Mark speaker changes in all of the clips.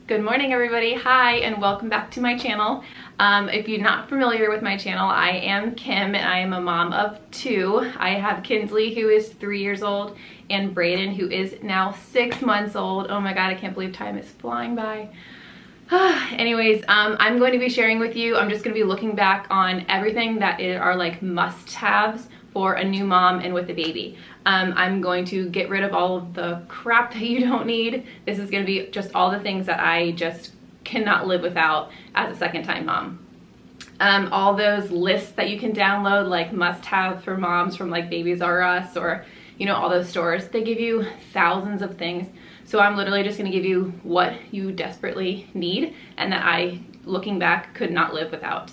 Speaker 1: Good morning, everybody. Hi, and welcome back to my channel. If you're not familiar with my channel, I am Kim, and I am a mom of two. I have Kinsley, who is 3 years old, and Brayden, who is now 6 months old. Oh my God, I can't believe time is flying by. Anyways, I'm going to be sharing with you, I'm just going to be looking back on everything that are like must-haves for a new mom and with a baby. I'm going to get rid of all of the crap that you don't need. This is going to be just all the things that I just cannot live without as a second-time mom. All those lists that you can download, like must-have for moms from like Babies R Us or, you know, all those stores, they give you thousands of things. So I'm literally just going to give you what you desperately need and that I, looking back, could not live without.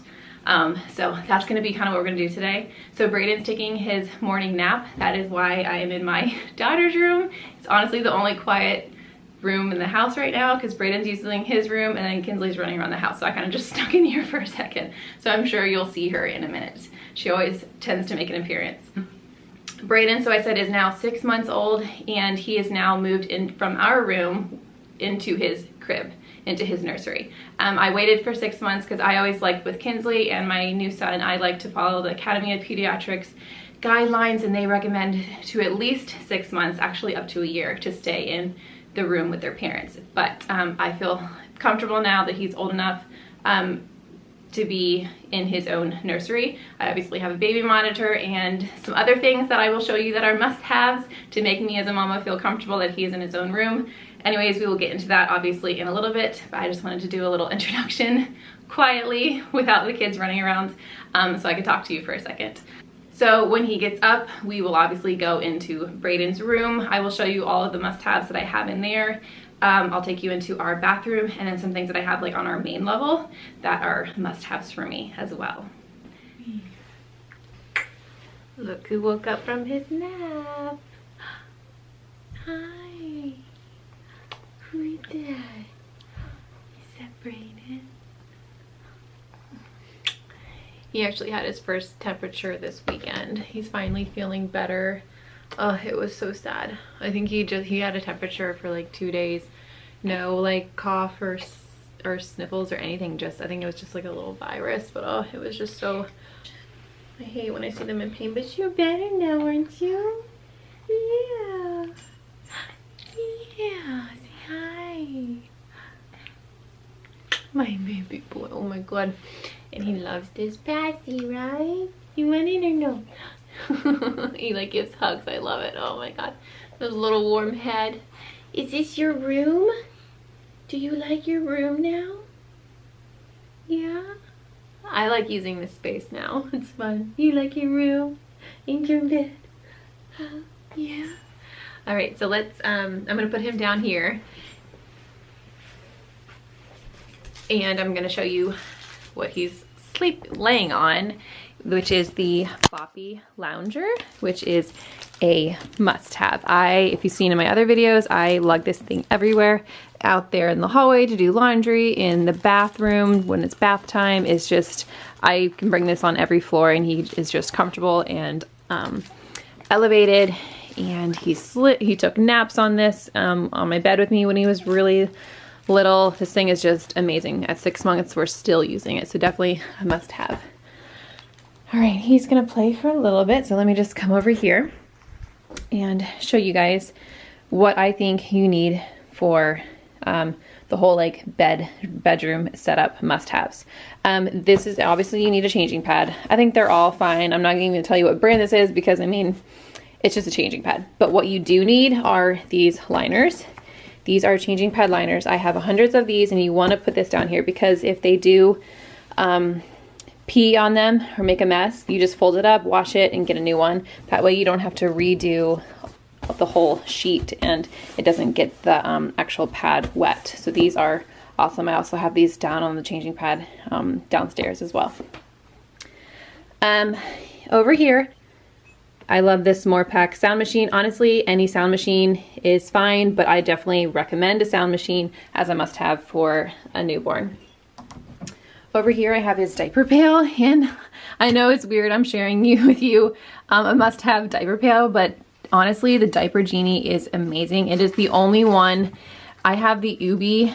Speaker 1: So that's going to be kind of what we're going to do today. So Brayden's taking his morning nap. That is why I am in my daughter's room. It's honestly the only quiet room in the house right now because Brayden's using his room and then Kinsley's running around the house. So I kind of just stuck in here for a second. So I'm sure you'll see her in a minute. She always tends to make an appearance. Brayden, so I said, is now 6 months old, and he is now moved in from our room into his crib, into his nursery. I waited for 6 months because I always like, with Kinsley and my new son, I like to follow the Academy of Pediatrics guidelines, and they recommend to at least 6 months, actually up to a year, to stay in the room with their parents. But I feel comfortable now that he's old enough to be in his own nursery. I obviously have a baby monitor and some other things that I will show you that are must-haves to make me as a mama feel comfortable that he is in his own room. Anyways, we will get into that obviously in a little bit, but I just wanted to do a little introduction quietly without the kids running around so I could talk to you for a second. So when he gets up, we will obviously go into Brayden's room. I will show you all of the must-haves that I have in there. I'll take you into our bathroom and then some things that I have like on our main level that are must-haves for me as well. Look who woke up from his nap. Hi. Who is that? Is that Brayden? He actually had his first temperature this weekend. He's finally feeling better. Oh, it was so sad. I think he had a temperature for like 2 days. No like cough or sniffles or anything. Just, I think it was just like a little virus, but oh, it was just so, I hate when I see them in pain, but you're better now, aren't you? Yeah. Yeah, say hi. My baby boy, oh my God. And he loves this Bassie, right? You want it or no? He like gives hugs. I love it. Oh my God, those little warm head. Is this your room? Do you like your room now? Yeah, I like using this space now. It's fun. You like your room in your bed? Yeah. All right, so let's I'm gonna put him down here and I'm gonna show you what he's laying on, which is the Boppy Lounger, which is a must-have. If you've seen in my other videos, I lug this thing everywhere, out there in the hallway to do laundry, in the bathroom when it's bath time. It's just, I can bring this on every floor and he is just comfortable and elevated. And he took naps on this on my bed with me when he was really little. This thing is just amazing. At 6 months, we're still using it, so definitely a must-have. All right, he's gonna play for a little bit, so let me just come over here and show you guys what I think you need for the whole like bedroom setup must-haves. This is, obviously you need a changing pad. I think they're all fine. I'm not even gonna tell you what brand this is because I mean, it's just a changing pad. But what you do need are these liners. These are changing pad liners. I have hundreds of these, and you want to put this down here because if they do pee on them or make a mess, you just fold it up, wash it, and get a new one. That way you don't have to redo the whole sheet and it doesn't get the actual pad wet. So these are awesome. I also have these down on the changing pad downstairs as well. Over here, I love this Morpack sound machine. Honestly, any sound machine is fine, but I definitely recommend a sound machine as a must-have for a newborn. Over here I have his diaper pail, and I know it's weird I'm sharing with you a must-have diaper pail, but honestly the Diaper Genie is amazing. It is the only one. I have the Ubi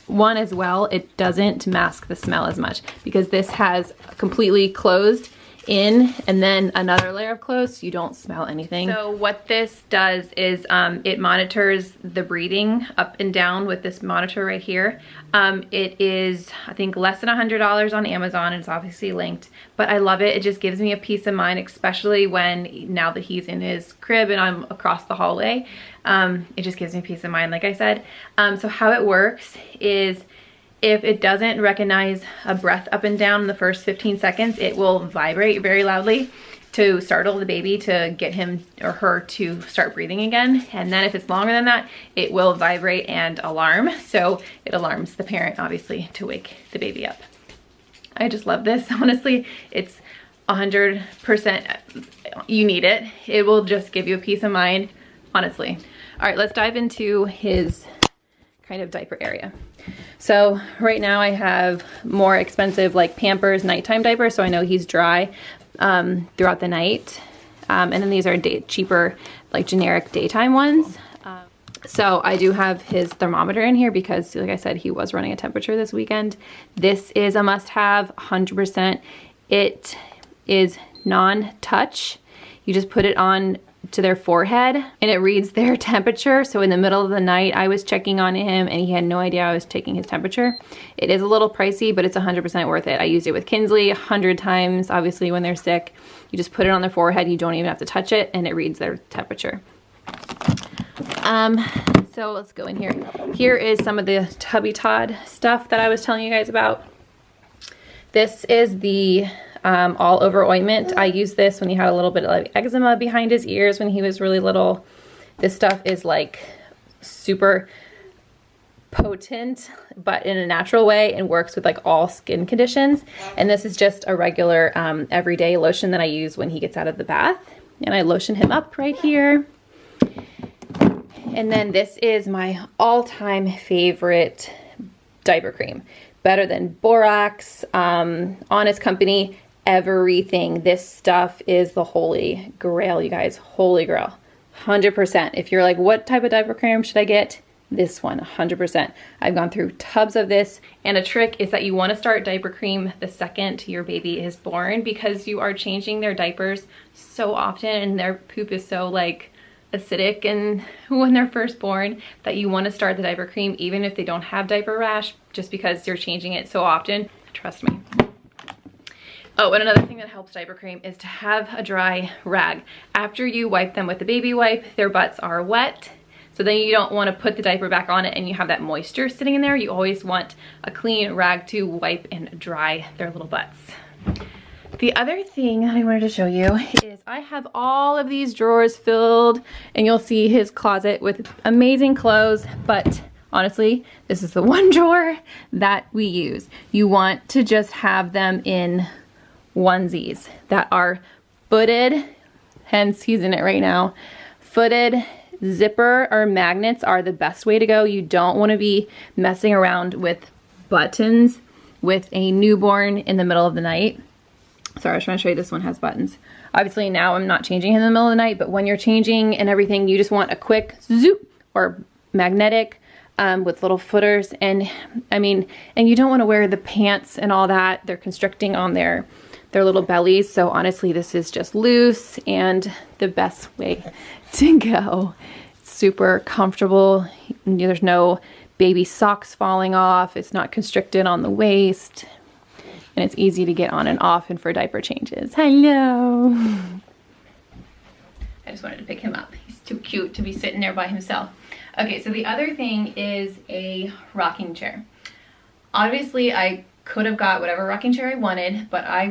Speaker 1: one as well, it doesn't mask the smell as much because this has completely closed in and then another layer of clothes, so you don't smell anything. So what this does is it monitors the breathing up and down with this monitor right here. It is, I think, less than $100 on Amazon, and it's obviously linked, but I love it. It just gives me a peace of mind, especially when now that he's in his crib and I'm across the hallway. It just gives me peace of mind, like I said. So how it works is, if it doesn't recognize a breath up and down in the first 15 seconds, it will vibrate very loudly to startle the baby to get him or her to start breathing again. And then if it's longer than that, it will vibrate and alarm. So it alarms the parent, obviously, to wake the baby up. I just love this. Honestly, it's 100%, you need it. It will just give you a peace of mind, honestly. All right, let's dive into his kind of diaper area. So right now I have more expensive like Pampers nighttime diapers, so I know he's dry throughout the night. And then these are cheaper, like generic daytime ones. So I do have his thermometer in here because, like I said, he was running a temperature this weekend. This is a must-have, 100%. It is non-touch. You just put it on to their forehead and it reads their temperature. So in the middle of the night, I was checking on him and he had no idea I was taking his temperature. It is a little pricey, but it's 100% worth it. I used it with Kinsley 100 times. Obviously, when they're sick, you just put it on their forehead. You don't even have to touch it and it reads their temperature. So let's go in here. Here is some of the Tubby Todd stuff that I was telling you guys about. This is the all over ointment. I used this when he had a little bit of like eczema behind his ears when he was really little. This stuff is like super potent, but in a natural way, and works with like all skin conditions. And this is just a regular everyday lotion that I use when he gets out of the bath. And I lotion him up right here. And then this is my all-time favorite diaper cream. Better than Borax, Honest Company, everything. This stuff is the holy grail, you guys. Holy grail. 100%. If you're like, what type of diaper cream should I get? This one, 100%. I've gone through tubs of this. And a trick is that you want to start diaper cream the second your baby is born, because you are changing their diapers so often and their poop is so like acidic and when they're first born that you want to start the diaper cream even if they don't have diaper rash, just because you're changing it so often. Trust me. Oh, and another thing that helps diaper cream is to have a dry rag. After you wipe them with the baby wipe, their butts are wet. So then you don't want to put the diaper back on it and you have that moisture sitting in there. You always want a clean rag to wipe and dry their little butts. The other thing I wanted to show you is I have all of these drawers filled, and you'll see his closet with amazing clothes, but honestly, this is the one drawer that we use. You want to just have them in onesies that are footed, hence he's in it right now. Footed zipper or magnets are the best way to go. You don't want to be messing around with buttons with a newborn in the middle of the night. Sorry, I was trying to show you this one has buttons. Obviously now I'm not changing in the middle of the night, but when you're changing and everything, you just want a quick zoop or magnetic with little footers. And I mean, and you don't want to wear the pants and all that. They're constricting on their little bellies. So honestly, this is just loose and the best way to go. It's super comfortable. There's no baby socks falling off. It's not constricted on the waist. And it's easy to get on and off and for diaper changes. Hello. I just wanted to pick him up. He's too cute to be sitting there by himself. Okay, so the other thing is a rocking chair. Obviously, I could have got whatever rocking chair I wanted, but I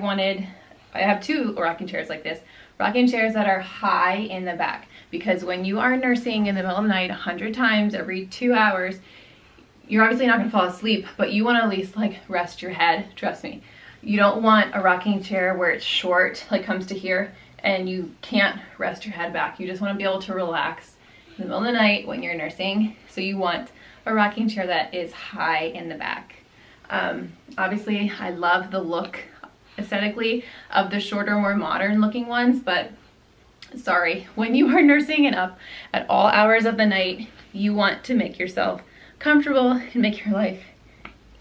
Speaker 1: have two rocking chairs like this. Rocking chairs that are high in the back. Because when you are nursing in the middle of the night 100 times every 2 hours, you're obviously not gonna fall asleep, but you wanna at least like rest your head, trust me. You don't want a rocking chair where it's short, like comes to here, and you can't rest your head back. You just wanna be able to relax in the middle of the night when you're nursing. So you want a rocking chair that is high in the back. Obviously, I love the look aesthetically of the shorter, more modern looking ones, but sorry, when you are nursing and up at all hours of the night, you want to make yourself comfortable and make your life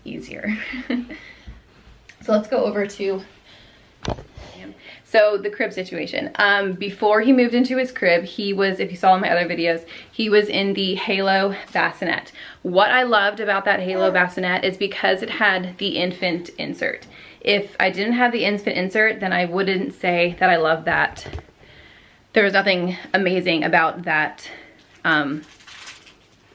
Speaker 1: easier. So let's go over to, so the crib situation. Before he moved into his crib, he was, if you saw in my other videos, he was in the Halo Bassinet. What I loved about that Halo Bassinet is because it had the infant insert. If I didn't have the infant insert, then I wouldn't say that I love that. There was nothing amazing about that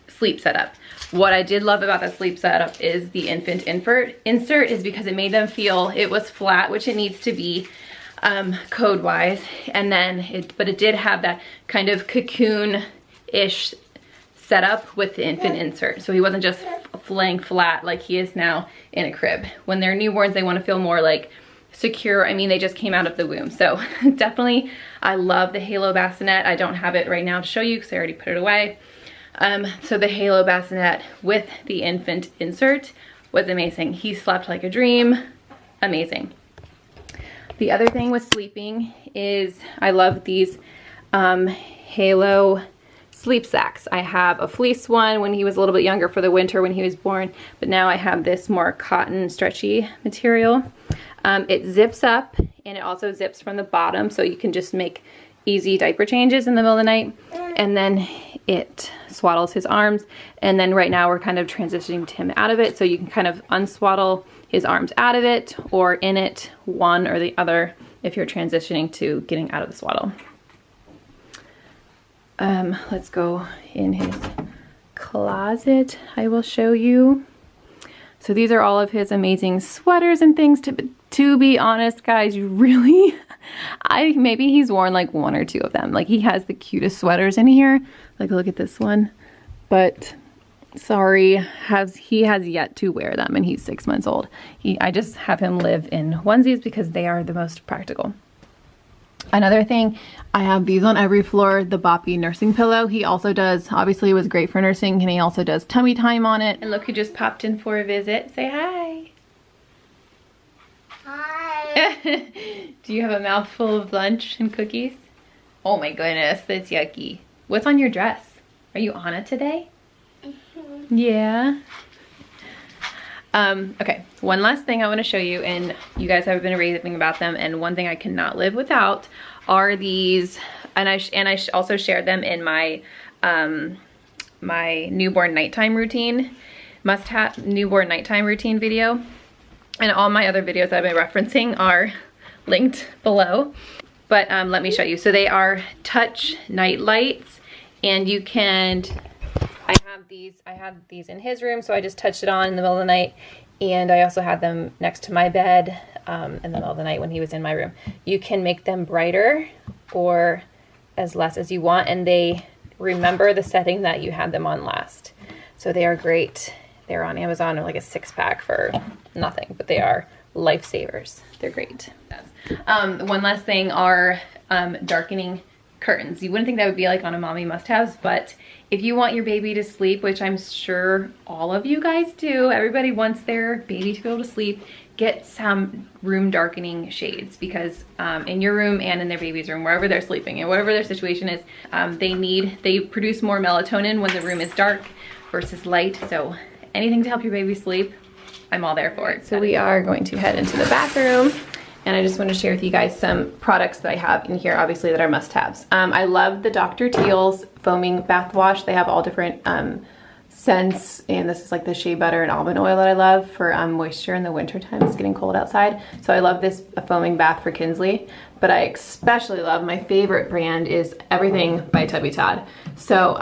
Speaker 1: sleep setup. What I did love about that sleep setup is the infant insert is because it made them feel it was flat, which it needs to be code-wise, and then but it did have that kind of cocoon-ish setup with the infant insert. So he wasn't just laying flat like he is now in a crib. When they're newborns, they want to feel more like secure. I mean, they just came out of the womb. So definitely, I love the Halo Bassinet. I don't have it right now to show you because I already put it away. So the Halo Bassinet with the infant insert was amazing. He slept like a dream. Amazing. The other thing with sleeping is I love these Halo sleep sacks. I have a fleece one when he was a little bit younger for the winter when he was born, but now I have this more cotton stretchy material. It zips up and it also zips from the bottom, so you can just make easy diaper changes in the middle of the night. And then it swaddles his arms, and then right now we're kind of transitioning him out of it, so you can kind of unswaddle his arms out of it or in it, one or the other, if you're transitioning to getting out of the swaddle. Let's go in his closet. I will show you. So these are all of his amazing sweaters and things. To be honest, guys, you really, maybe he's worn like one or two of them. Like, he has the cutest sweaters in here. Like, look at this one. But sorry, he has yet to wear them, and he's 6 months old. I just have him live in onesies because they are the most practical. Another thing, I have these on every floor, the Boppy nursing pillow. He also does, obviously it was great for nursing, and he also does tummy time on it. And look who just popped in for a visit. Say hi. Hi. Do you have a mouthful of lunch and cookies? Oh my goodness, that's yucky. What's on your dress? Are you Anna today? Mm-hmm. Yeah. Okay, one last thing I want to show you, and you guys have been raving about them, and one thing I cannot live without are these, and I also shared them in my my newborn nighttime routine, must-have newborn nighttime routine video, and all my other videos that I've been referencing are linked below. But let me show you. So they are touch night lights, and you can, I have these in his room, so I just touched it on in the middle of the night, and I also had them next to my bed in the middle of the night when he was in my room. You can make them brighter or as less as you want, and they remember the setting that you had them on last. So they are great. They're on Amazon, like a 6-pack for nothing, but they are lifesavers. They're great. One last thing are darkening curtains. You wouldn't think that would be like on a mommy must-haves, but if you want your baby to sleep, which I'm sure all of you guys do, everybody wants their baby to be able to sleep, get some room darkening shades, because in your room and in their baby's room, wherever they're sleeping and whatever their situation is, they produce more melatonin when the room is dark versus light. So anything to help your baby sleep, I'm all there for it. So we are going to head into the bathroom, and I just want to share with you guys some products that I have in here, obviously, that are must-haves. I love the Dr. Teal's foaming bath wash. They have all different scents, and this is like the shea butter and almond oil that I love for moisture in the winter time. It's getting cold outside, so I love this foaming bath for Kinsley. But I especially love, my favorite brand is Everything by Tubby Todd. So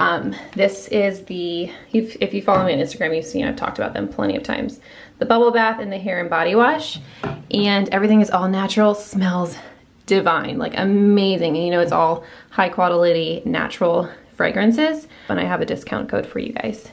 Speaker 1: this is the, if you follow me on Instagram, you've seen I've talked about them plenty of times. The bubble bath and the hair and body wash, and everything is all natural, smells divine, like amazing. And you know, it's all high quality natural fragrances, and I have a discount code for you guys.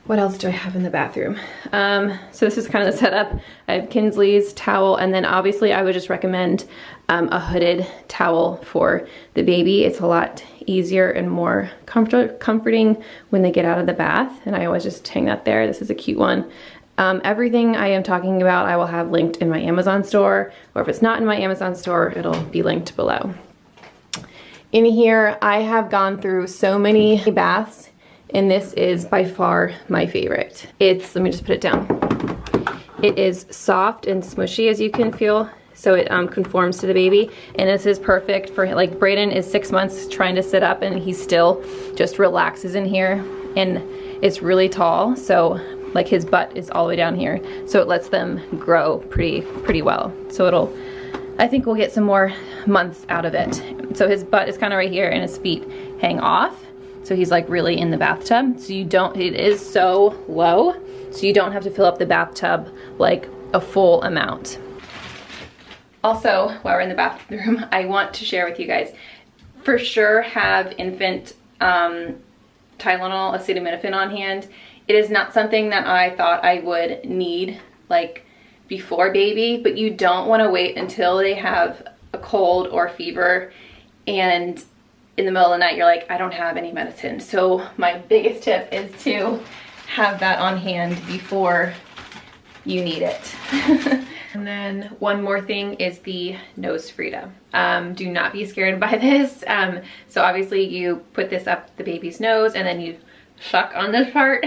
Speaker 1: What else do I have in the bathroom? So this is kind of the setup. I have Kinsley's towel, and then obviously I would just recommend a hooded towel for the baby. It's a lot easier and more comforting when they get out of the bath, and I always just hang that there. This is a cute one. Everything I am talking about I will have linked in my Amazon store, or if it's not in my Amazon store, it'll be linked below. In here, I have gone through so many baths, and this is by far my favorite. Let me just put it down. It is soft and smushy, as you can feel, so it conforms to the baby, and this is perfect for, like, Braden is 6 months trying to sit up and he still just relaxes in here, and it's really tall, so like his butt is all the way down here, so it lets them grow pretty well. So I think we'll get some more months out of it. So his butt is kind of right here and his feet hang off, so he's like really in the bathtub. So it is so low, so you don't have to fill up the bathtub like a full amount. Also, while we're in the bathroom, I want to share with you guys, for sure have infant Tylenol acetaminophen on hand. It is not something that I thought I would need like before baby, but you don't want to wait until they have a cold or fever and in the middle of the night you're like, I don't have any medicine. So my biggest tip is to have that on hand before you need it. And then one more thing is the Nosefrida. Do not be scared by this. So obviously you put this up the baby's nose and then you suck on this part.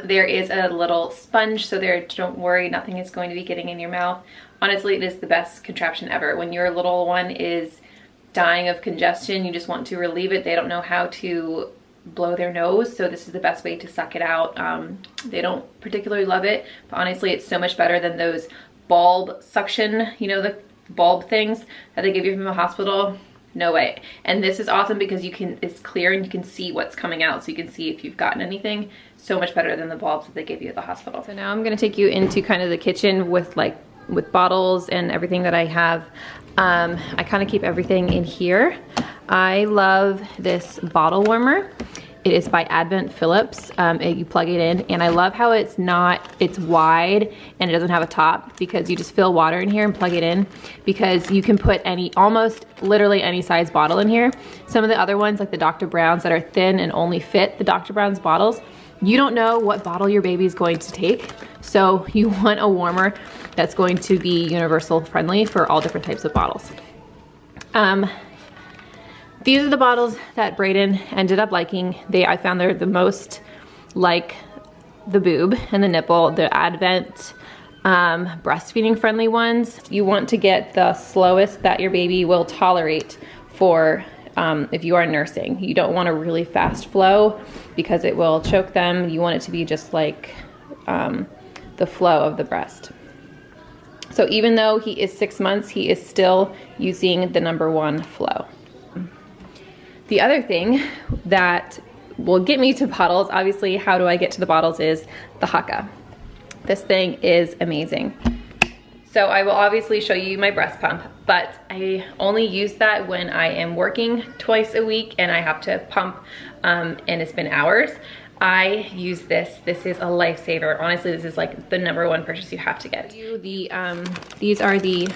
Speaker 1: There is a little sponge, so don't worry, nothing is going to be getting in your mouth. Honestly, it is the best contraption ever. When your little one is dying of congestion, you just want to relieve it. They don't know how to blow their nose, so this is the best way to suck it out. They don't particularly love it, but honestly it's so much better than those bulb suction, you know, the bulb things that they give you from the hospital. No way. And this is awesome because it's clear and you can see what's coming out, so you can see if you've gotten anything. So much better than the bulbs that they give you at the hospital. So now I'm gonna take you into kind of the kitchen with bottles and everything that I have. I kind of keep everything in here. I love this bottle warmer. It is by Phillips. You plug it in, and I love how it's wide and it doesn't have a top, because you just fill water in here and plug it in, because you can put almost literally any size bottle in here. Some of the other ones, like the Dr. Brown's that are thin and only fit the Dr. Brown's bottles, you don't know what bottle your baby is going to take. So you want a warmer that's going to be universal friendly for all different types of bottles. These are the bottles that Braden ended up liking. I found they're the most like the boob and the nipple, the Advent breastfeeding friendly ones. You want to get the slowest that your baby will tolerate for if you are nursing. You don't want a really fast flow because it will choke them. You want it to be just like the flow of the breast. So even though he is 6 months, he is still using the #1 flow. The other thing that will get me to bottles, obviously how do I get to the bottles, is the Haka. This thing is amazing. So I will obviously show you my breast pump, but I only use that when I am working twice a week and I have to pump and it's been hours. I use this. This is a lifesaver. Honestly, this is like the #1 purchase you have to get. These are the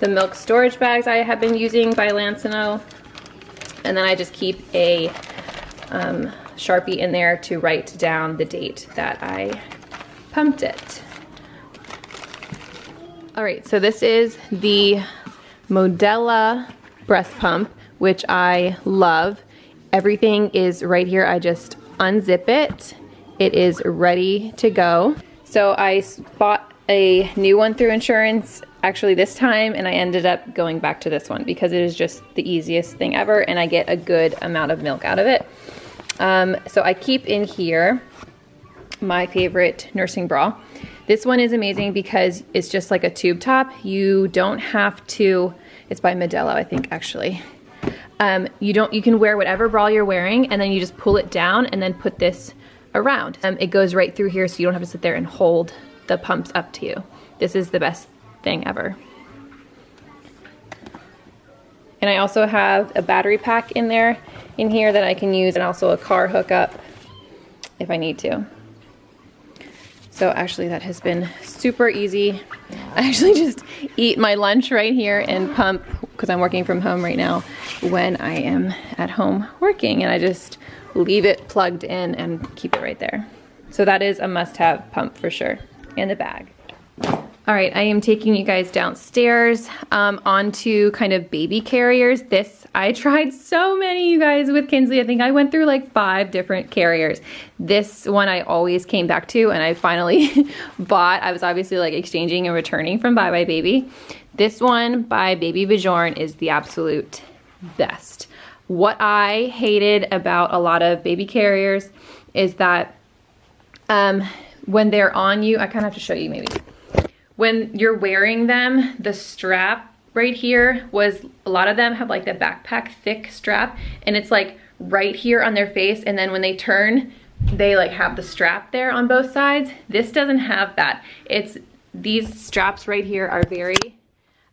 Speaker 1: milk storage bags I have been using by Lancino. And then I just keep a Sharpie in there to write down the date that I pumped it. All right, so this is the Medela breast pump, which I love. Everything is right here. I just unzip it. It is ready to go. So I bought a new one through insurance actually this time, and I ended up going back to this one because it is just the easiest thing ever and I get a good amount of milk out of it. So I keep in here my favorite nursing bra. This one is amazing because it's just like a tube top. You don't have to, it's by Medela, I think, actually. You can wear whatever bra you're wearing and then you just pull it down and then put this around. It goes right through here, so you don't have to sit there and hold the pumps up to you. This is the best thing ever. And I also have a battery pack in here that I can use, and also a car hookup if I need to. So actually that has been super easy. I actually just eat my lunch right here and pump, because I'm working from home right now, when I am at home working, and I just leave it plugged in and keep it right there. So that is a must-have pump for sure, and the bag. All right, I am taking you guys downstairs onto kind of baby carriers. I tried so many, you guys, with Kinsley. I think I went through like 5 different carriers. This one I always came back to, and I finally bought. I was obviously like exchanging and returning from Bye Bye Baby. This one by Baby Bjorn is the absolute best. What I hated about a lot of baby carriers is that when they're on you, I kind of have to show you maybe. When you're wearing them, the strap right here a lot of them have like the backpack thick strap, and it's like right here on their face, and then when they turn, they like have the strap there on both sides. This doesn't have that. These straps right here are very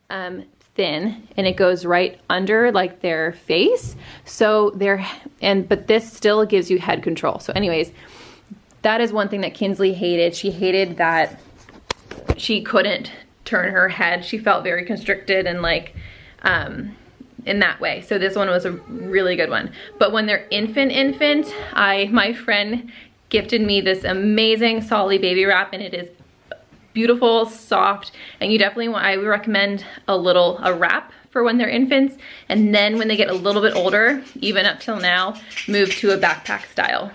Speaker 1: thin, and it goes right under like their face. So but this still gives you head control. So anyways, that is one thing that Kinsley hated. She hated that she couldn't turn her head. She felt very constricted and like in that way. So this one was a really good one. But when they're infant, my friend gifted me this amazing Solly baby wrap, and it is beautiful, soft, and you definitely I would recommend a wrap for when they're infants, and then when they get a little bit older, even up till now, move to a backpack style.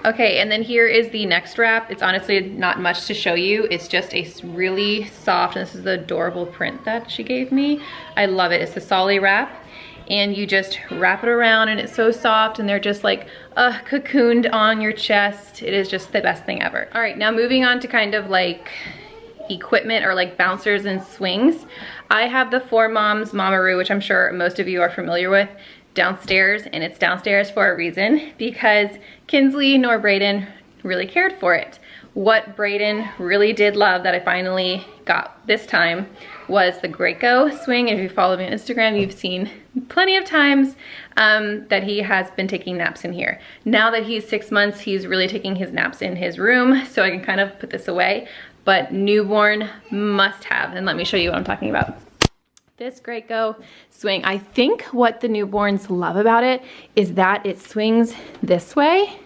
Speaker 1: Okay, and then here is the next wrap. It's honestly not much to show you. It's just a really soft, and this is the adorable print that she gave me. I love it. It's the Solly wrap, and you just wrap it around, and it's so soft, and they're just like cocooned on your chest. It is just the best thing ever. All right, now moving on to kind of like equipment or like bouncers and swings. I have the 4Moms Mamaroo, which I'm sure most of you are familiar with, downstairs, and it's downstairs for a reason, because Kinsley nor Brayden really cared for it. What Brayden really did love that I finally got this time was the Graco swing. If you follow me on Instagram, you've seen plenty of times that he has been taking naps in here. Now that he's 6 months, he's really taking his naps in his room, so I can kind of put this away. But newborn must have, and let me show you what I'm talking about. This Graco swing, I think what the newborns love about it is that it swings this way,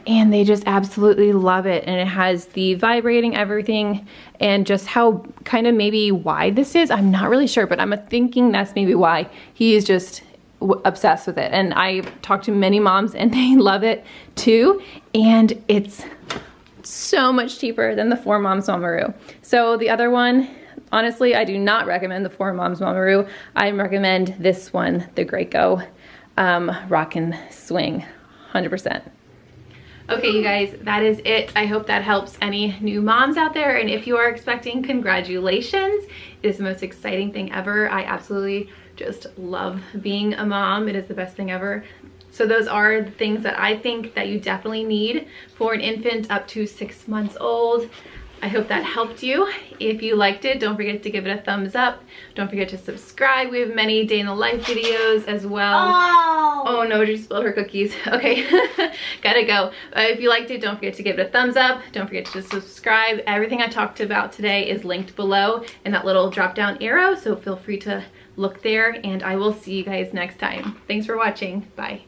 Speaker 1: and they just absolutely love it. And it has the vibrating everything, and just how kind of maybe wide this is, I'm not really sure, but I'm thinking that's maybe why he is just obsessed with it. And I talked to many moms and they love it too, and it's so much cheaper than the 4Moms Mamaroo. So the other one, honestly, I do not recommend the 4Moms Mamaroo. I recommend this one, the Graco Rock and Swing, 100%. Okay, you guys, that is it. I hope that helps any new moms out there. And if you are expecting, congratulations. It is the most exciting thing ever. I absolutely just love being a mom. It is the best thing ever. So those are the things that I think that you definitely need for an infant up to 6 months old. I hope that helped you. If you liked it, don't forget to give it a thumbs up. Don't forget to subscribe. We have many day in the life videos as well. Oh no, she spilled her cookies. Okay, gotta go. If you liked it, don't forget to give it a thumbs up. Don't forget to subscribe. Everything I talked about today is linked below in that little drop down arrow, so feel free to look there, and I will see you guys next time. Thanks for watching. Bye.